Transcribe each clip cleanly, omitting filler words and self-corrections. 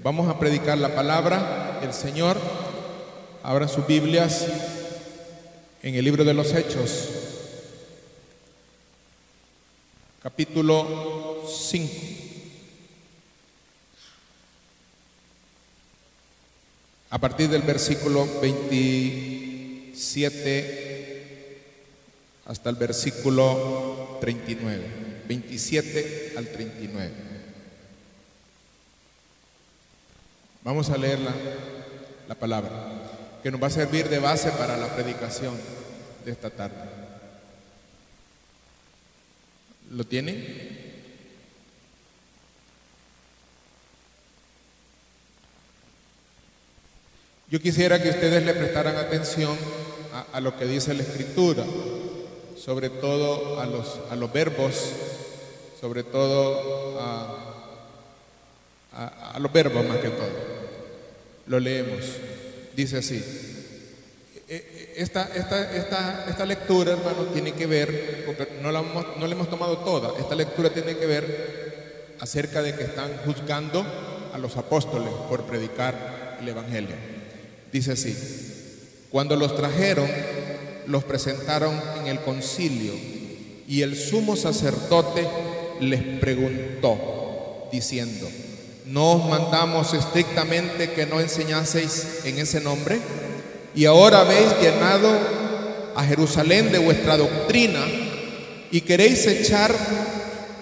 Vamos a predicar la palabra del Señor. Abran sus Biblias en el libro de los Hechos, capítulo 5. A partir del versículo 27 hasta el versículo 39. 27 al 39. Vamos a leer la palabra, que nos va a servir de base para la predicación de esta tarde. ¿Lo tienen? Yo quisiera que ustedes le prestaran atención a lo que dice la Escritura, sobre todo a los verbos, sobre todo a los verbos más que todo. Lo leemos. Dice así. Esta lectura, hermano, tiene que ver, porque no la hemos tomado toda. Esta lectura tiene que ver acerca de que están juzgando a los apóstoles por predicar el Evangelio. Dice así: cuando los trajeron, los presentaron en el concilio, y el sumo sacerdote les preguntó, diciendo: ¿no os mandamos estrictamente que no enseñaseis en ese nombre? Y ahora habéis llenado a Jerusalén de vuestra doctrina y queréis echar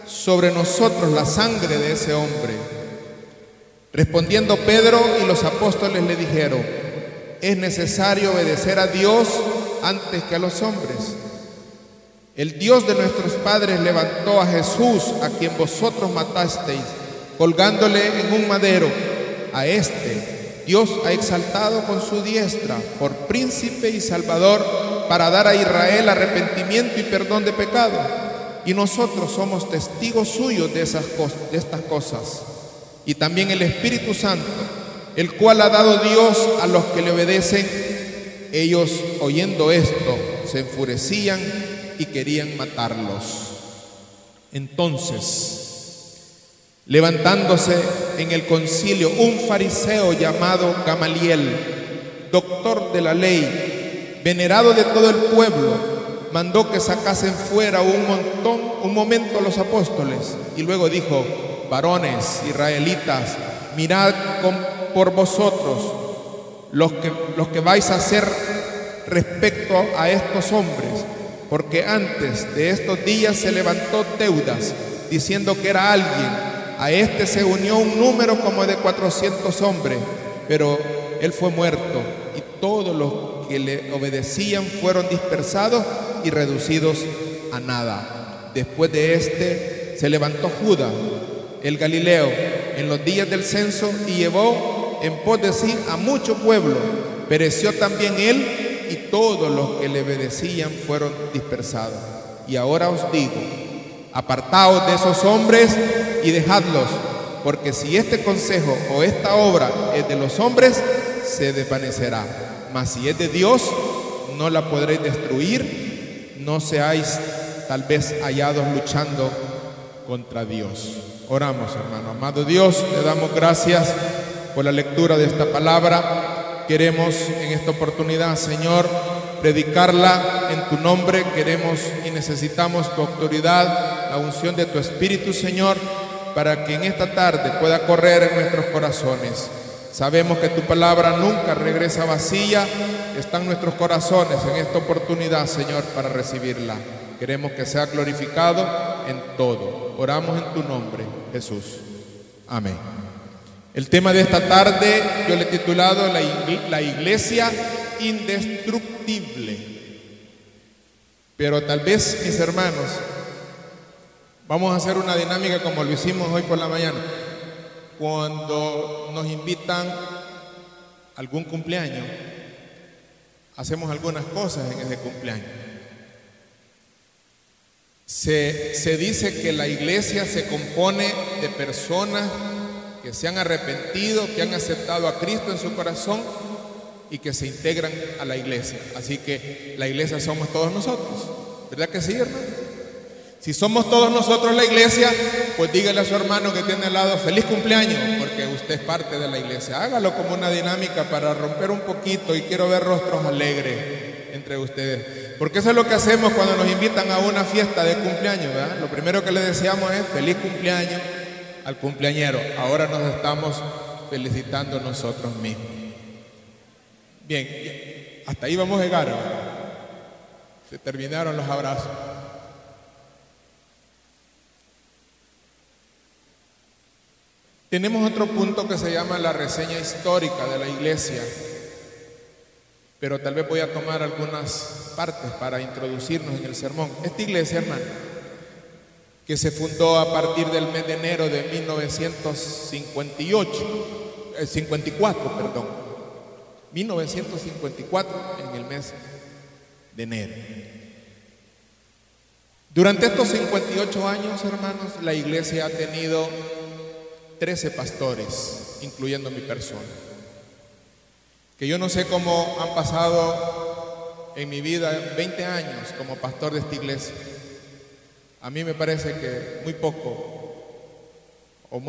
sobre nosotros la sangre de ese hombre. Respondiendo Pedro y los apóstoles le dijeron: es necesario obedecer a Dios antes que a los hombres. El Dios de nuestros padres levantó a Jesús, a quien vosotros matasteis, colgándole en un madero. A este Dios ha exaltado con su diestra por príncipe y salvador, para dar a Israel arrepentimiento y perdón de pecado. Y nosotros somos testigos suyos de estas cosas. Y también el Espíritu Santo, el cual ha dado Dios a los que le obedecen. Ellos, oyendo esto, se enfurecían y querían matarlos. Entonces, levantándose en el concilio un fariseo llamado Gamaliel, doctor de la ley, venerado de todo el pueblo, mandó que sacasen fuera un momento a los apóstoles, y luego dijo: varones israelitas, mirad por vosotros los que vais a hacer respecto a estos hombres, porque antes de estos días se levantó Teudas, diciendo que era alguien. A este se unió un número como de 400 hombres, pero él fue muerto, y todos los que le obedecían fueron dispersados y reducidos a nada. Después de este se levantó Judas, el Galileo, en los días del censo, y llevó en pos de sí a mucho pueblo. Pereció también él, y todos los que le obedecían fueron dispersados. Y ahora os digo: apartaos de esos hombres y dejadlos, porque si este consejo o esta obra es de los hombres, se desvanecerá. Mas si es de Dios, no la podréis destruir. No seáis tal vez hallados luchando contra Dios. Oramos, hermano. Amado Dios, te damos gracias por la lectura de esta palabra. Queremos en esta oportunidad, Señor, predicarla en tu nombre. Queremos y necesitamos tu autoridad, la unción de tu Espíritu, Señor, para que en esta tarde pueda correr en nuestros corazones. Sabemos que tu palabra nunca regresa vacía. Están nuestros corazones en esta oportunidad, Señor, para recibirla. Queremos que sea glorificado en todo. Oramos en tu nombre, Jesús. Amén. El tema de esta tarde yo le he titulado la iglesia indestructible. Pero tal vez, mis hermanos, vamos a hacer una dinámica como lo hicimos hoy por la mañana. Cuando nos invitan a algún cumpleaños, hacemos algunas cosas en ese cumpleaños. Se dice que la iglesia se compone de personas que se han arrepentido, que han aceptado a Cristo en su corazón y que se integran a la iglesia. Así que la iglesia somos todos nosotros, ¿verdad que sí, hermanos? Si somos todos nosotros la iglesia, pues dígale a su hermano que tiene al lado feliz cumpleaños, porque usted es parte de la iglesia. Hágalo como una dinámica para romper un poquito, y quiero ver rostros alegres entre ustedes, porque eso es lo que hacemos cuando nos invitan a una fiesta de cumpleaños, ¿verdad? Lo primero que le deseamos es feliz cumpleaños al cumpleañero. Ahora nos estamos felicitando nosotros mismos. Bien, hasta ahí vamos a llegar, ¿verdad? Se terminaron los abrazos. Tenemos otro punto que se llama la reseña histórica de la iglesia, pero tal vez voy a tomar algunas partes para introducirnos en el sermón. Esta iglesia, hermano, que se fundó a partir del mes de enero de 1954, en el mes de enero. Durante estos 58 años, hermanos, la iglesia ha tenido 13 pastores, incluyendo mi persona. Que yo no sé cómo han pasado en mi vida 20 años como pastor de esta iglesia. A mí me parece que muy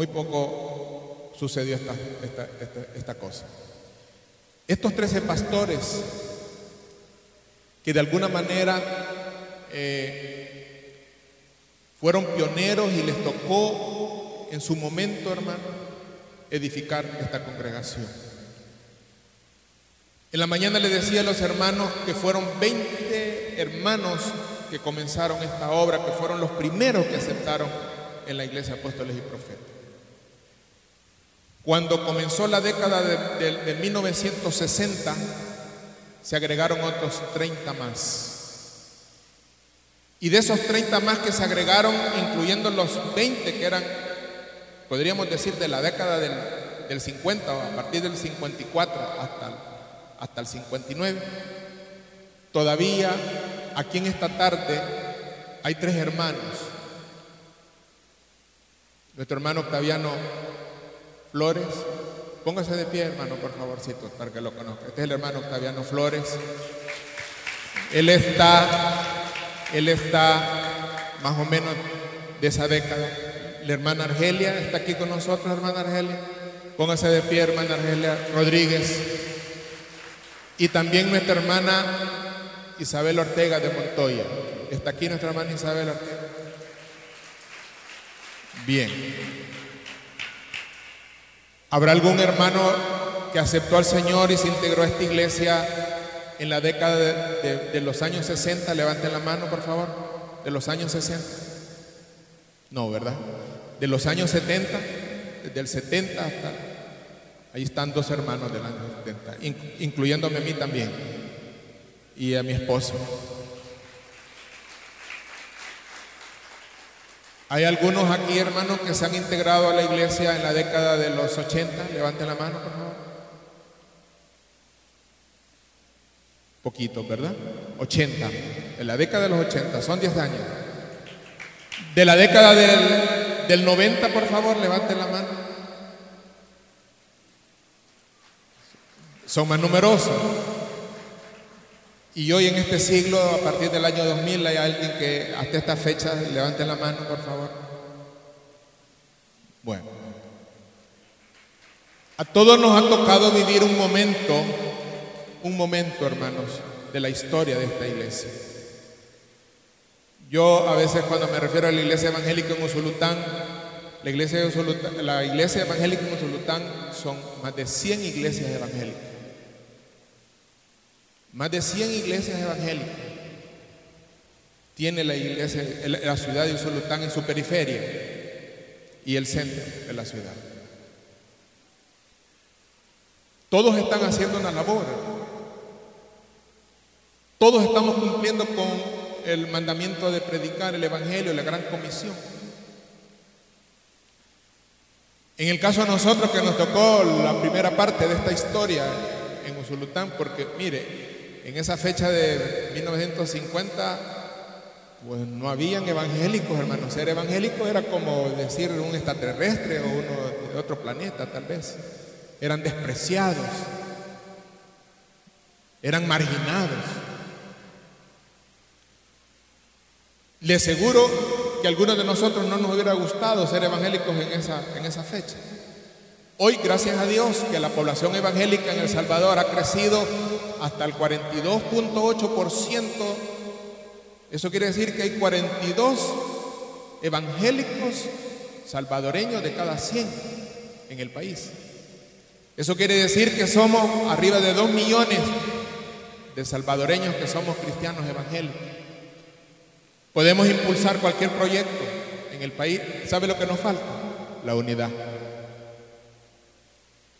poco sucedió esta cosa. Estos 13 pastores que de alguna manera fueron pioneros y les tocó en su momento, hermano, edificar esta congregación. En la mañana le decía a los hermanos que fueron 20 hermanos que comenzaron esta obra, que fueron los primeros que aceptaron en la iglesia Apóstoles y Profetas. Cuando comenzó la década de 1960, se agregaron otros 30 más. Y de esos 30 más que se agregaron, incluyendo los 20 que eran, podríamos decir, de la década del 50, o a partir del 54 hasta el 59, todavía aquí en esta tarde hay 3 hermanos. Nuestro hermano Octaviano Flores, póngase de pie, hermano, por favorcito, para que lo conozca. Este es el hermano Octaviano Flores. Él está más o menos de esa década. La hermana Argelia está aquí con nosotros, hermana Argelia. Póngase de pie, hermana Argelia Rodríguez. Y también nuestra hermana Isabel Ortega de Montoya. ¿Está aquí nuestra hermana Isabel Ortega? Bien. ¿Habrá algún hermano que aceptó al Señor y se integró a esta iglesia en la década de los años 60? Levanten la mano, por favor. ¿De los años 60? No, ¿verdad? ¿De los años 70? Desde el 70 hasta... Ahí están 2 hermanos del año 70, incluyéndome a mí también, y a mi esposo. ¿Hay algunos aquí, hermanos, que se han integrado a la iglesia en la década de los 80? Levanten la mano, por favor. Poquito, ¿verdad? 80. En la década de los 80, son 10 años. De la década del 90, por favor, levanten la mano. Son más numerosos. Y hoy en este siglo, a partir del año 2000, hay alguien que hasta esta fecha, levante la mano, por favor. Bueno, a todos nos ha tocado vivir un momento, hermanos, de la historia de esta iglesia. Yo a veces, cuando me refiero a la iglesia evangélica en Usulután, la iglesia evangélica en Usulután son más de 100 iglesias evangélicas. Más de 100 iglesias evangélicas tiene la ciudad de Usulután en su periferia y el centro de la ciudad. Todos están haciendo una labor. Todos estamos cumpliendo con el mandamiento de predicar el evangelio, la gran comisión. En el caso de nosotros, que nos tocó la primera parte de esta historia en Usulután, porque mire, en esa fecha de 1950, pues no habían evangélicos, hermanos. Ser evangélico era como decir un extraterrestre o uno de otro planeta, tal vez. Eran despreciados, eran marginados. Les aseguro que a algunos de nosotros no nos hubiera gustado ser evangélicos en esa fecha. Hoy, gracias a Dios, que la población evangélica en El Salvador ha crecido hasta el 42.8%. Eso quiere decir que hay 42 evangélicos salvadoreños de cada 100 en el país. Eso quiere decir que somos arriba de 2 millones de salvadoreños que somos cristianos evangélicos. Podemos impulsar cualquier proyecto en el país. ¿Sabe lo que nos falta? La unidad.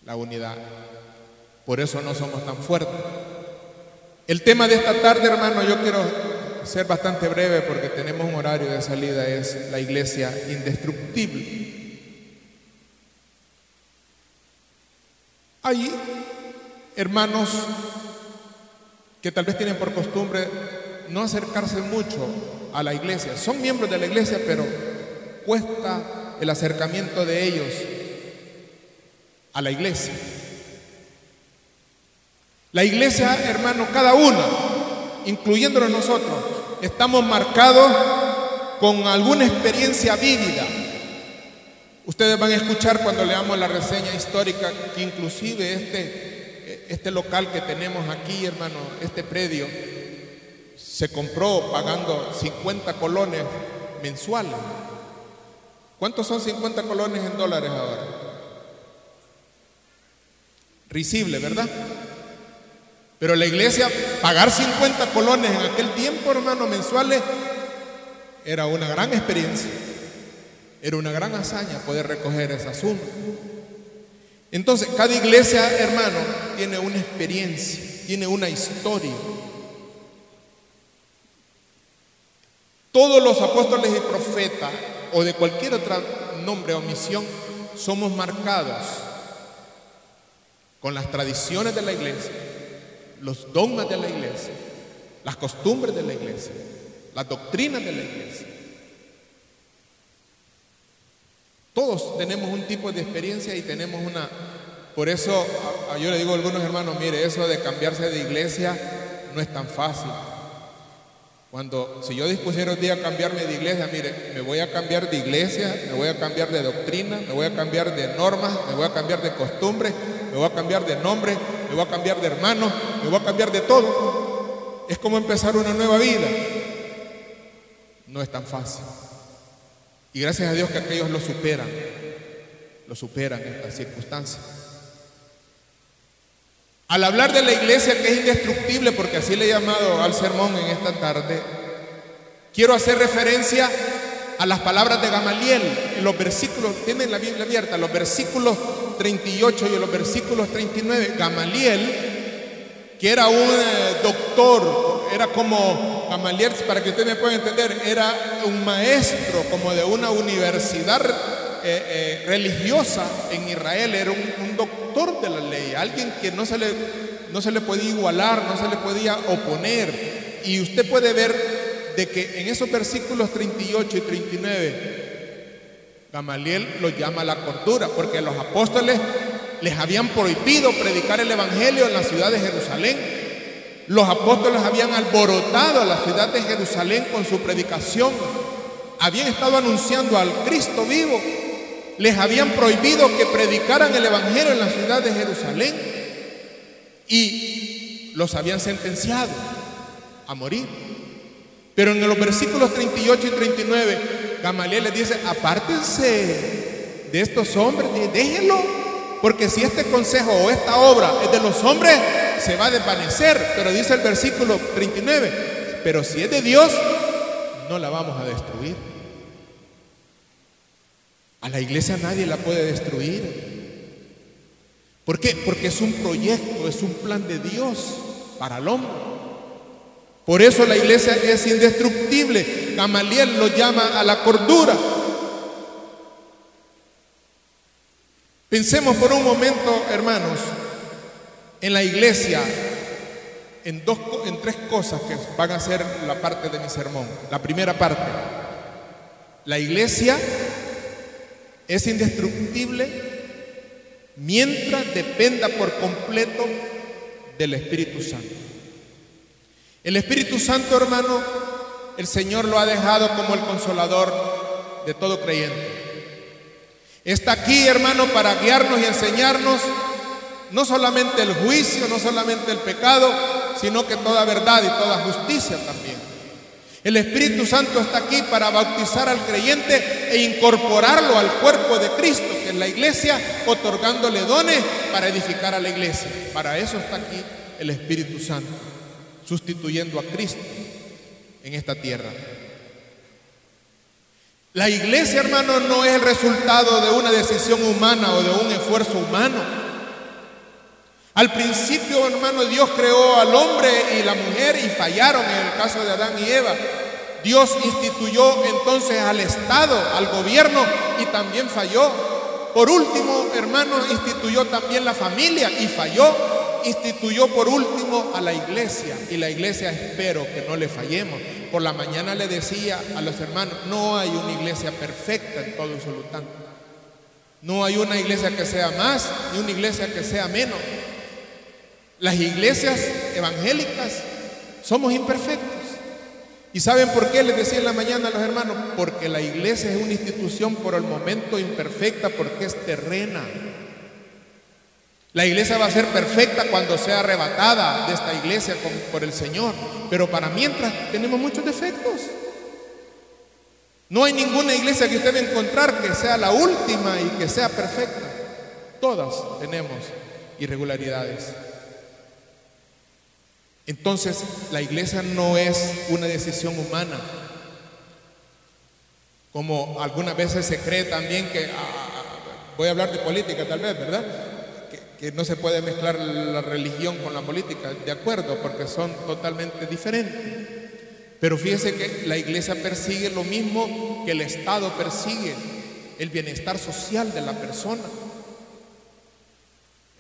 La unidad. Por eso no somos tan fuertes. El tema de esta tarde, hermano, yo quiero ser bastante breve porque tenemos un horario de salida, es la iglesia indestructible. Hay hermanos que tal vez tienen por costumbre no acercarse mucho a la iglesia. Son miembros de la iglesia, pero cuesta el acercamiento de ellos a la iglesia. La iglesia, hermano, cada uno, incluyéndonos nosotros, estamos marcados con alguna experiencia vívida. Ustedes van a escuchar cuando leamos la reseña histórica que inclusive este local que tenemos aquí, hermano, este predio, se compró pagando 50 colones mensuales. ¿Cuántos son 50 colones en dólares ahora? Risible, ¿verdad? Pero la iglesia, pagar 50 colones en aquel tiempo, hermano, mensuales, era una gran experiencia. Era una gran hazaña poder recoger esa suma. Entonces, cada iglesia, hermano, tiene una experiencia, tiene una historia. Todos los apóstoles y profetas, o de cualquier otro nombre o misión, somos marcados con las tradiciones de la iglesia, los dogmas de la iglesia, las costumbres de la iglesia, las doctrinas de la iglesia. Todos tenemos un tipo de experiencia y tenemos una... Por eso yo le digo a algunos hermanos, mire, eso de cambiarse de iglesia no es tan fácil. Si yo dispusiera un día a cambiarme de iglesia, mire, me voy a cambiar de iglesia, me voy a cambiar de doctrina, me voy a cambiar de normas, me voy a cambiar de costumbres, me voy a cambiar de nombre, me voy a cambiar de hermanos, me voy a cambiar de todo. Es como empezar una nueva vida. No es tan fácil. Y gracias a Dios que aquellos lo superan estas circunstancias. Al hablar de la iglesia que es indestructible, porque así le he llamado al sermón en esta tarde, quiero hacer referencia a las palabras de Gamaliel en los versículos, tienen la Biblia abierta, los versículos 38 y los versículos 39. Gamaliel, que era un doctor, era como Gamaliel, para que ustedes me puedan entender, era un maestro como de una universidad religiosa en Israel, era un doctor de la ley, alguien que no se le podía igualar, no se le podía oponer. Y usted puede ver de que en esos versículos 38 y 39 Gamaliel los llama a la cordura, porque los apóstoles les habían prohibido predicar el evangelio en la ciudad de Jerusalén. Los apóstoles habían alborotado a la ciudad de Jerusalén con su predicación, habían estado anunciando al Cristo vivo. Les habían prohibido que predicaran el evangelio en la ciudad de Jerusalén y los habían sentenciado a morir. Pero en los versículos 38 y 39 Gamaliel les dice: apártense de estos hombres, déjenlo, porque si este consejo o esta obra es de los hombres, se va a desvanecer. Pero dice el versículo 39, pero si es de Dios, no la vamos a destruir. A la iglesia nadie la puede destruir. ¿Por qué? Porque es un proyecto, es un plan de Dios para el hombre. Por eso la iglesia es indestructible. Gamaliel lo llama a la cordura. Pensemos por un momento, hermanos, en la iglesia, en tres cosas que van a ser la parte de mi sermón. La primera parte, la iglesia es indestructible mientras dependa por completo del Espíritu Santo. El Espíritu Santo, hermano, el Señor lo ha dejado como el consolador de todo creyente. Está aquí, hermano, para guiarnos y enseñarnos no solamente el juicio, no solamente el pecado, sino que toda verdad y toda justicia también. El Espíritu Santo está aquí para bautizar al creyente e incorporarlo al cuerpo de Cristo, que es la iglesia, otorgándole dones para edificar a la iglesia. Para eso está aquí el Espíritu Santo, sustituyendo a Cristo en esta tierra. La iglesia, hermano, no es el resultado de una decisión humana o de un esfuerzo humano. Al principio, hermano, Dios creó al hombre y la mujer y fallaron en el caso de Adán y Eva. Dios instituyó entonces al Estado, al gobierno, y también falló. Por último, hermano, instituyó también la familia y falló. Instituyó por último a la iglesia, y la iglesia espero que no le fallemos. Por la mañana le decía a los hermanos, no hay una iglesia perfecta en todo absolutamente. No hay una iglesia que sea más ni una iglesia que sea menos. Las iglesias evangélicas somos imperfectos. ¿Y saben por qué? Les decía en la mañana a los hermanos, porque la iglesia es una institución por el momento imperfecta, porque es terrena. La iglesia va a ser perfecta cuando sea arrebatada de esta iglesia por el Señor, pero para mientras tenemos muchos defectos. No hay ninguna iglesia que usted va a encontrar que sea la última y que sea perfecta. Todas tenemos irregularidades. Entonces, la iglesia no es una decisión humana, como algunas veces se cree también que, voy a hablar de política tal vez, ¿verdad? Que no se puede mezclar la religión con la política, de acuerdo, porque son totalmente diferentes. Pero fíjese que la iglesia persigue lo mismo que el Estado persigue, el bienestar social de la persona.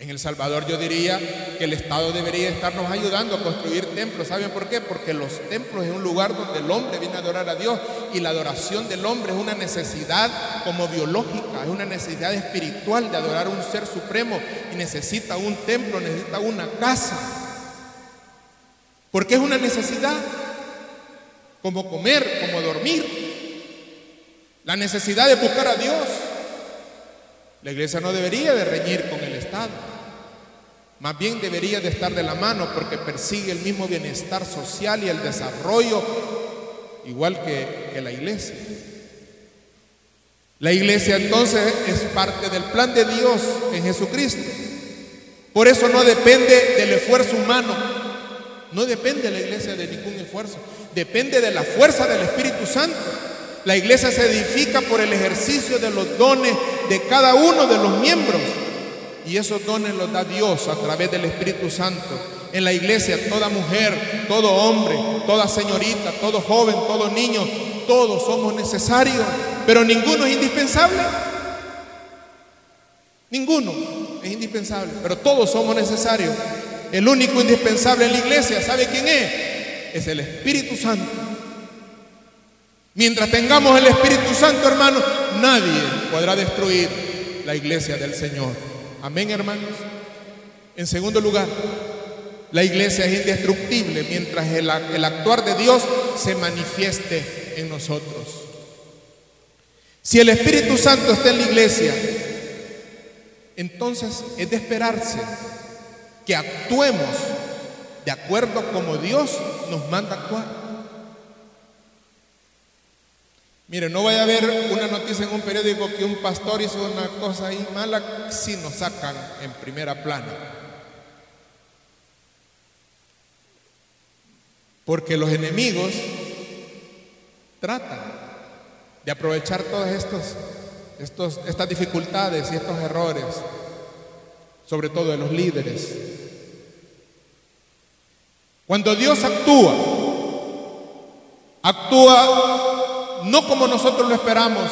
En El Salvador yo diría que el Estado debería estarnos ayudando a construir templos. ¿Saben por qué? Porque los templos es un lugar donde el hombre viene a adorar a Dios, y la adoración del hombre es una necesidad como biológica, es una necesidad espiritual de adorar a un ser supremo, y necesita un templo, necesita una casa, porque es una necesidad como comer, como dormir, la necesidad de buscar a Dios. La iglesia no debería de reñir con el Estado, más bien debería de estar de la mano, porque persigue el mismo bienestar social y el desarrollo igual que la iglesia. La iglesia entonces es parte del plan de Dios en Jesucristo. Por eso no depende del esfuerzo humano, no depende la iglesia de ningún esfuerzo, depende de la fuerza del Espíritu Santo. La iglesia se edifica por el ejercicio de los dones de cada uno de los miembros, y esos dones los da Dios a través del Espíritu Santo. En la iglesia toda mujer, todo hombre, toda señorita, todo joven, todo niño, todos somos necesarios, pero ninguno es indispensable. Ninguno es indispensable, pero todos somos necesarios. El único indispensable en la iglesia, ¿sabe quién es? Es el Espíritu Santo. Mientras tengamos el Espíritu Santo, hermanos, nadie podrá destruir la iglesia del Señor. Amén, hermanos. En segundo lugar, la iglesia es indestructible mientras el actuar de Dios se manifieste en nosotros. Si el Espíritu Santo está en la iglesia, entonces es de esperarse que actuemos de acuerdo como Dios nos manda actuar. Mire, no vaya a haber una noticia en un periódico que un pastor hizo una cosa ahí mala, si nos sacan en primera plana. Porque los enemigos tratan de aprovechar todas estas dificultades y estos errores, sobre todo de los líderes. Cuando Dios actúa no como nosotros lo esperamos,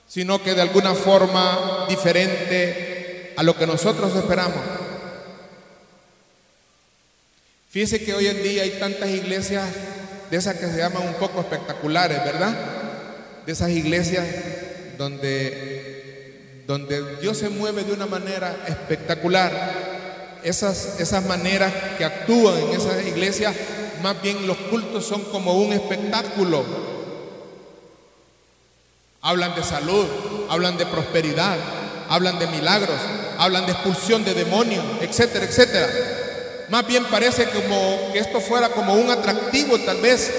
sino que de alguna forma diferente a lo que nosotros esperamos. Fíjese que hoy en día hay tantas iglesias de esas que se llaman un poco espectaculares, ¿verdad? De esas iglesias donde Dios se mueve de una manera espectacular. Esas maneras que actúan en esas iglesias más bien los cultos son como un espectáculo. Hablan de salud, hablan de prosperidad, hablan de milagros, hablan de expulsión de demonios, etcétera, etcétera. Más bien parece como que esto fuera como un atractivo, tal vez.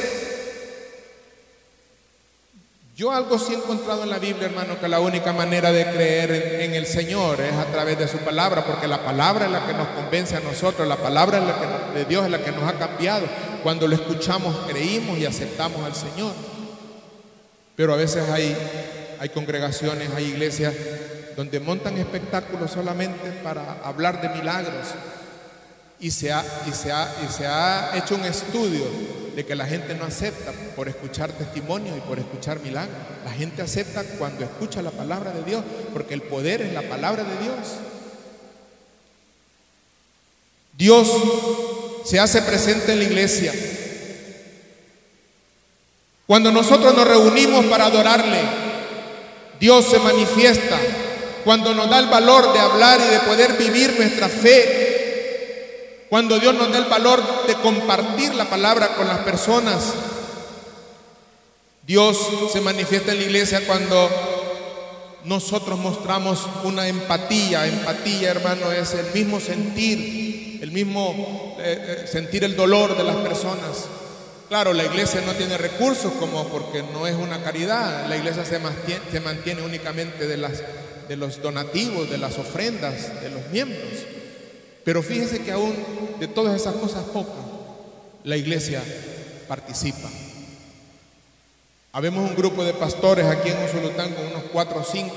Yo algo sí he encontrado en la Biblia, hermano, que la única manera de creer en el Señor es a través de su palabra, porque la palabra es la que nos convence a nosotros, la palabra es de Dios es la que nos ha cambiado. Cuando lo escuchamos, creímos y aceptamos al Señor. Pero a veces hay congregaciones, hay iglesias donde montan espectáculos solamente para hablar de milagros. Y se ha hecho un estudio de que la gente no acepta por escuchar testimonios y por escuchar milagros. La gente acepta cuando escucha la palabra de Dios, porque el poder es la palabra de Dios. Dios se hace presente en la iglesia. Cuando nosotros nos reunimos para adorarle, Dios se manifiesta. Cuando nos da el valor de hablar y de poder vivir nuestra fe, cuando Dios nos da el valor de compartir la palabra con las personas, Dios se manifiesta en la iglesia cuando nosotros mostramos una empatía. Empatía, hermano, es el mismo sentir, sentir el dolor de las personas. Claro, la iglesia no tiene recursos porque no es una caridad. La iglesia se mantiene únicamente de los donativos, de las ofrendas, de los miembros. Pero fíjese que aún de todas esas cosas pocas, la iglesia participa. Habemos un grupo de pastores aquí en Usulután con unos 4 o 5,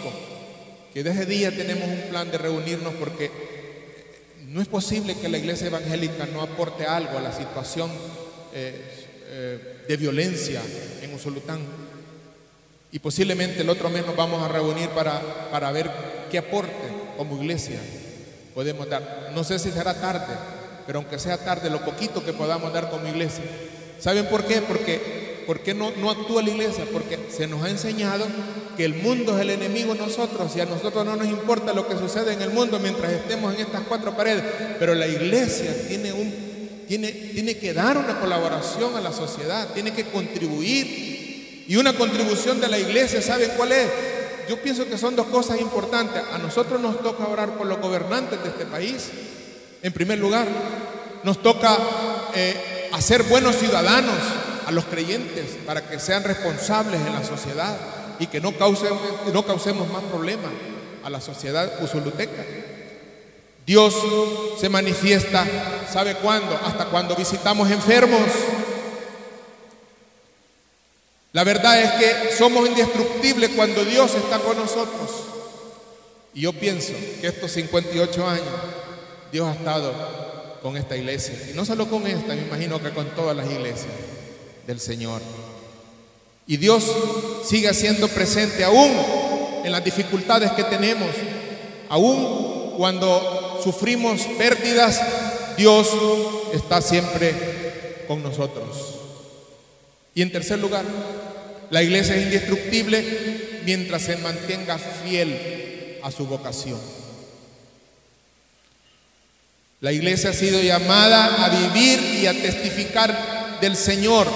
que desde ese día tenemos un plan de reunirnos, porque no es posible que la iglesia evangélica no aporte algo a la situación de violencia en Usulután. Y posiblemente el otro mes nos vamos a reunir para ver qué aporte como iglesia podemos dar. No sé si será tarde, pero aunque sea tarde, lo poquito que podamos dar como iglesia. ¿Saben por qué? Porque no actúa la iglesia, porque se nos ha enseñado que el mundo es el enemigo de nosotros, y a nosotros no nos importa lo que sucede en el mundo mientras estemos en estas 4 paredes. Pero la iglesia tiene que dar una colaboración a la sociedad, tiene que contribuir. Y una contribución de la iglesia, ¿saben cuál es? Yo pienso que son 2 cosas importantes. A nosotros nos toca orar por los gobernantes de este país. En primer lugar, nos toca hacer buenos ciudadanos a los creyentes para que sean responsables en la sociedad y que no causemos más problemas a la sociedad usuluteca. Dios se manifiesta, ¿sabe cuándo? Hasta cuando visitamos enfermos. La verdad es que somos indestructibles cuando Dios está con nosotros. Y yo pienso que estos 58 años Dios ha estado con esta iglesia. Y no solo con esta, me imagino que con todas las iglesias del Señor. Y Dios sigue siendo presente aún en las dificultades que tenemos. Aún cuando sufrimos pérdidas, Dios está siempre con nosotros. Y en tercer lugar, la iglesia es indestructible mientras se mantenga fiel a su vocación. La iglesia ha sido llamada a vivir y a testificar del Señor.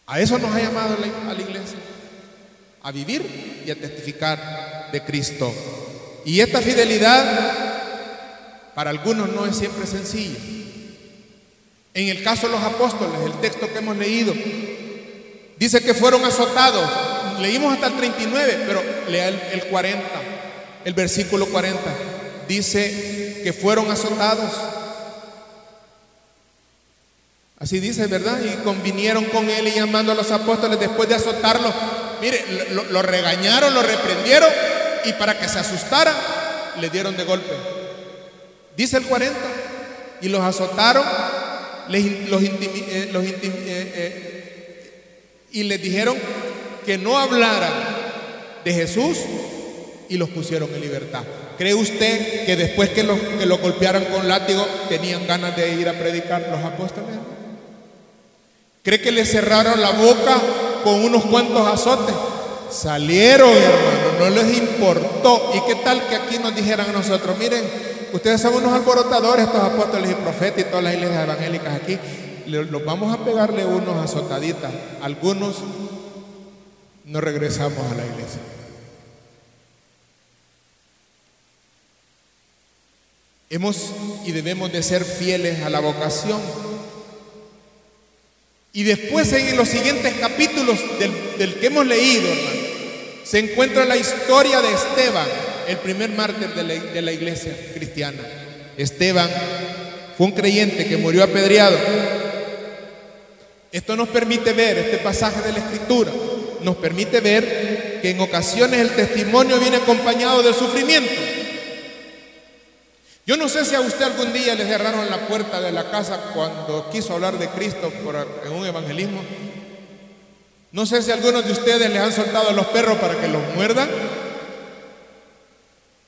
A eso nos ha llamado a la iglesia, a vivir y a testificar de Cristo. Y esta fidelidad para algunos no es siempre sencilla. En el caso de los apóstoles, el texto que hemos leído dice que fueron azotados. Leímos hasta el 39, pero lea el 40, el versículo 40. Dice que fueron azotados. Así dice, ¿verdad? Y convinieron con él, y llamando a los apóstoles después de azotarlo, mire, lo regañaron, lo reprendieron, y para que se asustara, le dieron de golpe. Dice el 40, y los azotaron, y les dijeron que no hablaran de Jesús, y los pusieron en libertad. ¿Cree usted que después que lo golpearan con látigo tenían ganas de ir a predicar los apóstoles? ¿Cree que les cerraron la boca con unos cuantos azotes? Salieron, hermano, no les importó. ¿Y qué tal que aquí nos dijeran a nosotros? Miren, ustedes son unos alborotadores, estos apóstoles y profetas y todas las iglesias evangélicas aquí. Los vamos a pegarle unos azotaditas. Algunos no regresamos a la iglesia. Hemos y debemos de ser fieles a la vocación. Y después en los siguientes capítulos del que hemos leído, hermano, se encuentra la historia de Esteban, el primer mártir de la iglesia cristiana. Esteban fue un creyente que murió apedreado. Esto nos permite ver, este pasaje de la Escritura, nos permite ver que en ocasiones el testimonio viene acompañado del sufrimiento. Yo no sé si a usted algún día le cerraron la puerta de la casa cuando quiso hablar de Cristo en un evangelismo. No sé si algunos de ustedes les han soltado a los perros para que los muerdan.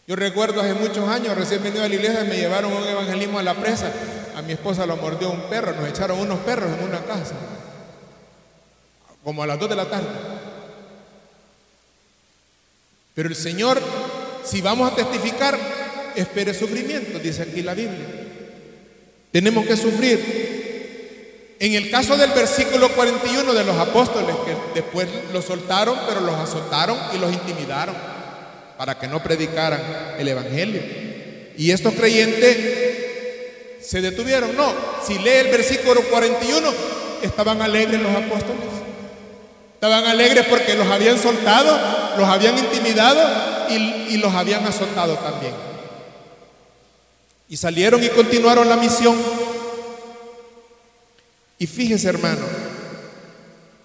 Yo recuerdo hace muchos años, recién venido a la iglesia, me llevaron a un evangelismo a la presa. A mi esposa lo mordió un perro, nos echaron unos perros en una casa, como a las 2 de la tarde. Pero el Señor, si vamos a testificar, espere sufrimiento, dice aquí la Biblia. Tenemos que sufrir. En el caso del versículo 41 de los apóstoles, que después los soltaron, pero los azotaron y los intimidaron para que no predicaran el evangelio. Y estos creyentes se detuvieron. No, si lee el versículo 41, estaban alegres los apóstoles. Estaban alegres porque los habían soltado, los habían intimidado y los habían azotado también. Y salieron y continuaron la misión. Y fíjese, hermano,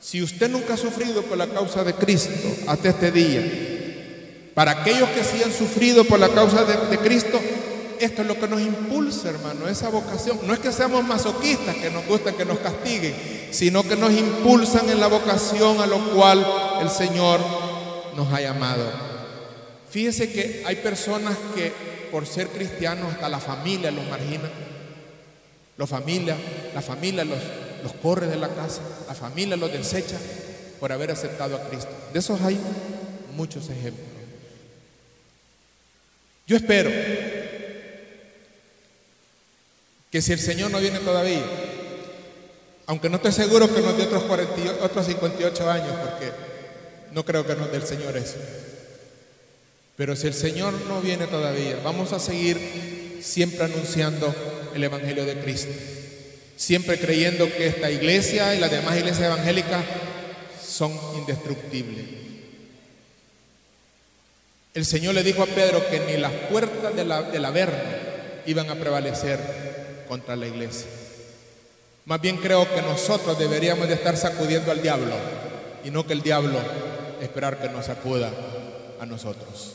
si usted nunca ha sufrido por la causa de Cristo hasta este día, para aquellos que sí han sufrido por la causa de Cristo, esto es lo que nos impulsa, hermano, esa vocación. No es que seamos masoquistas, que nos gusta que nos castiguen, sino que nos impulsan en la vocación a lo cual el Señor nos ha llamado. Fíjese que hay personas que por ser cristianos hasta la familia los margina. La familia los corre de la casa, la familia los desecha por haber aceptado a Cristo. De esos hay muchos ejemplos. Yo espero que si el Señor no viene todavía, aunque no estoy seguro que nos dé otros 58 años, porque no creo que nos dé el Señor eso, pero si el Señor no viene todavía, vamos a seguir siempre anunciando el Evangelio de Cristo, siempre creyendo que esta iglesia y las demás iglesias evangélicas son indestructibles. El Señor le dijo a Pedro que ni las puertas del Averno iban a prevalecer contra la iglesia. Más bien creo que nosotros deberíamos de estar sacudiendo al diablo y no que el diablo esperar que nos sacuda a nosotros.